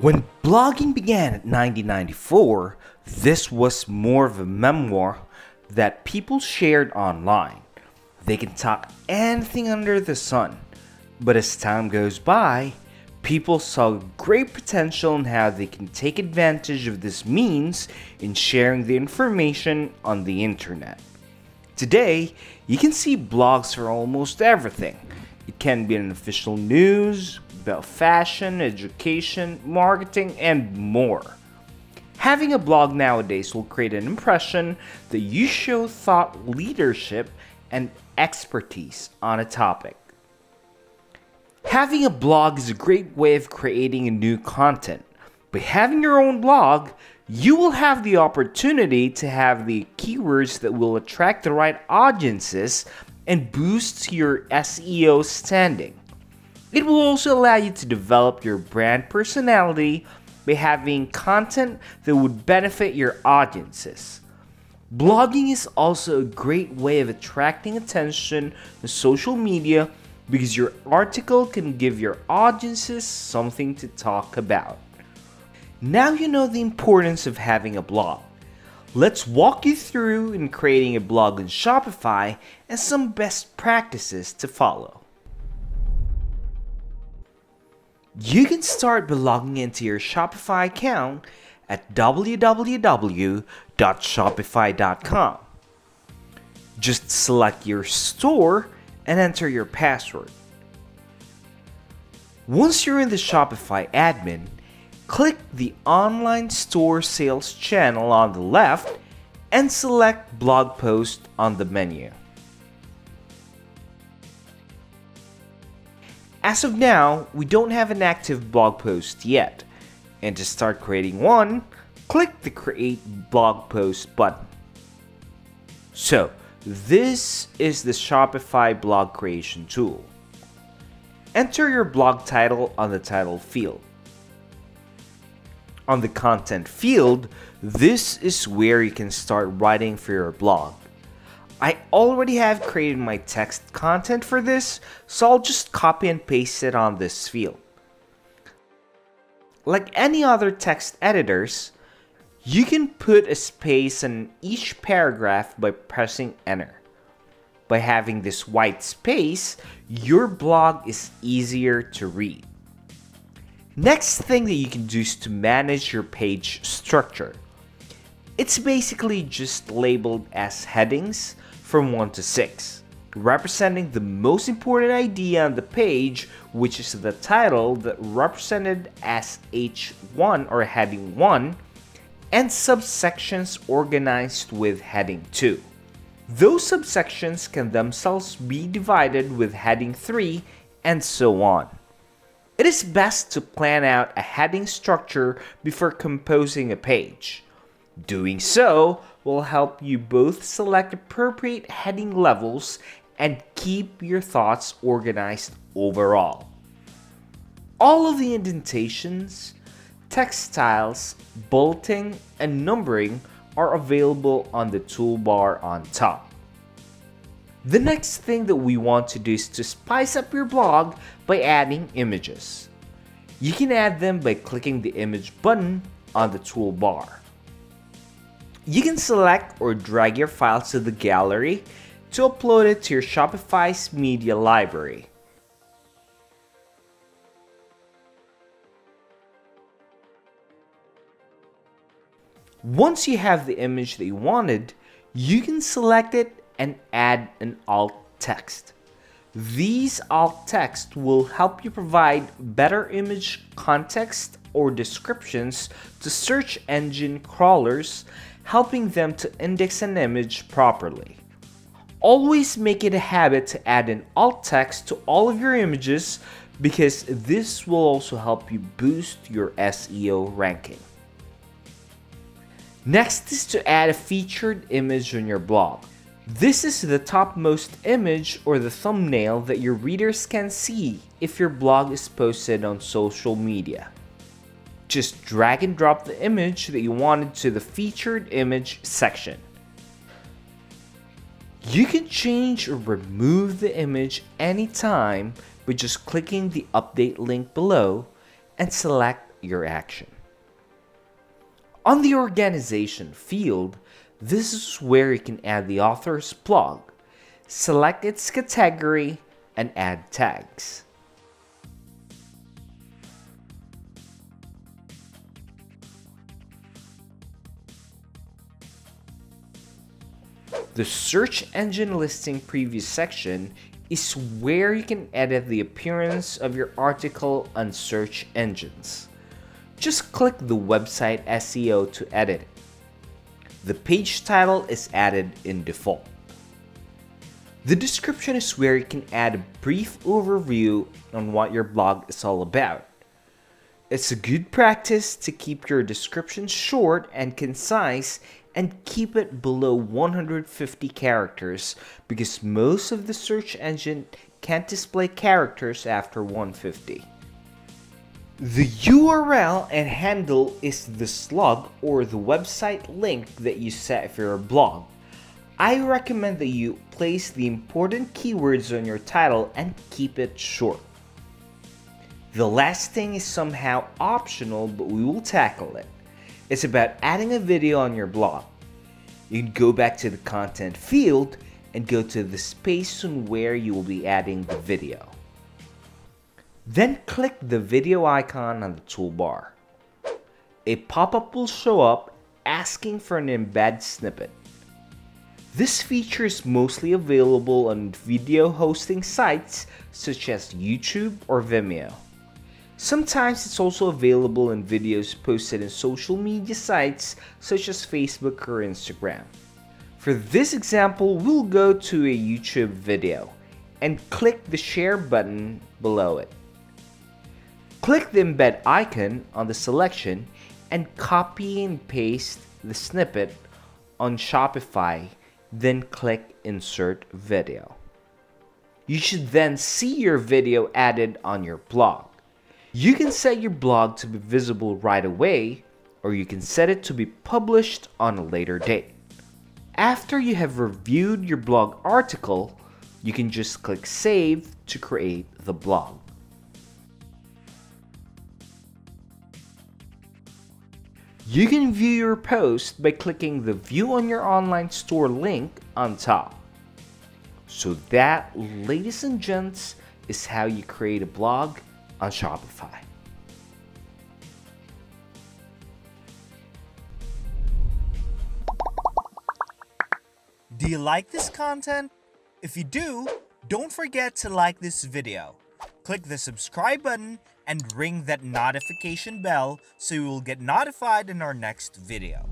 When blogging began in 1994, this was more of a memoir that people shared online. They can talk anything under the sun, but as time goes by, people saw great potential in how they can take advantage of this means in sharing the information on the internet. Today, you can see blogs for almost everything. It can be an official news, about fashion, education, marketing, and more. Having a blog nowadays will create an impression that you show thought leadership and expertise on a topic. Having a blog is a great way of creating a new content. By having your own blog, you will have the opportunity to have the keywords that will attract the right audiences and boost your SEO standing. It will also allow you to develop your brand personality by having content that would benefit your audiences. Blogging is also a great way of attracting attention to social media because your article can give your audiences something to talk about. Now you know the importance of having a blog. Let's walk you through in creating a blog on Shopify and some best practices to follow. You can start by logging into your Shopify account at www.shopify.com. Just select your store and enter your password. Once you're in the Shopify admin, click the Online Store Sales channel on the left and select Blog Post on the menu. As of now, we don't have an active blog post yet, and to start creating one, click the Create Blog Post button. So, this is the Shopify blog creation tool. Enter your blog title on the title field. On the content field, this is where you can start writing for your blog. I already have created my text content for this, so I'll just copy and paste it on this field. Like any other text editors, you can put a space in each paragraph by pressing enter. By having this white space, your blog is easier to read. Next thing that you can do is to manage your page structure. It's basically just labeled as headings from 1 to 6, representing the most important idea on the page, which is the title that represented as H1 or heading 1, and subsections organized with heading 2. Those subsections can themselves be divided with heading 3 and so on. It is best to plan out a heading structure before composing a page. Doing so will help you both select appropriate heading levels and keep your thoughts organized overall. All of the indentations, text styles, bulleting, and numbering are available on the toolbar on top. The next thing that we want to do is to spice up your blog by adding images. You can add them by clicking the image button on the toolbar. You can select or drag your files to the gallery to upload it to your Shopify's media library. Once you have the image that you wanted, you can select it and add an alt text. These alt text will help you provide better image context or descriptions to search engine crawlers, helping them to index an image properly. Always make it a habit to add an alt text to all of your images because this will also help you boost your SEO ranking. Next is to add a featured image on your blog. This is the topmost image or the thumbnail that your readers can see if your blog is posted on social media. Just drag and drop the image that you wanted to the featured image section. You can change or remove the image anytime by just clicking the update link below and select your action. On the organization field, this is where you can add the author's blog, select its category, and add tags. The search engine listing preview section is where you can edit the appearance of your article on search engines. Just click the website SEO to edit it. The page title is added in default. The description is where you can add a brief overview on what your blog is all about. It's a good practice to keep your description short and concise and keep it below 150 characters because most of the search engine can't display characters after 150. The URL and handle is the slug or the website link that you set for your blog. I recommend that you place the important keywords on your title and keep it short. The last thing is somehow optional, but we will tackle it. It's about adding a video on your blog. You can go back to the content field and go to the space on where you will be adding the video. Then click the video icon on the toolbar. A pop-up will show up asking for an embed snippet. This feature is mostly available on video hosting sites such as YouTube or Vimeo. Sometimes it's also available in videos posted in social media sites such as Facebook or Instagram. For this example, we'll go to a YouTube video and click the share button below it. Click the embed icon on the selection and copy and paste the snippet on Shopify, then click Insert Video. You should then see your video added on your blog. You can set your blog to be visible right away, or you can set it to be published on a later date. After you have reviewed your blog article, you can just click Save to create the blog. You can view your post by clicking the View on your online store link on top. So that, ladies and gents, is how you create a blog on Shopify. Do you like this content? If you do, don't forget to like this video. Click the subscribe button and ring that notification bell so you will get notified in our next video.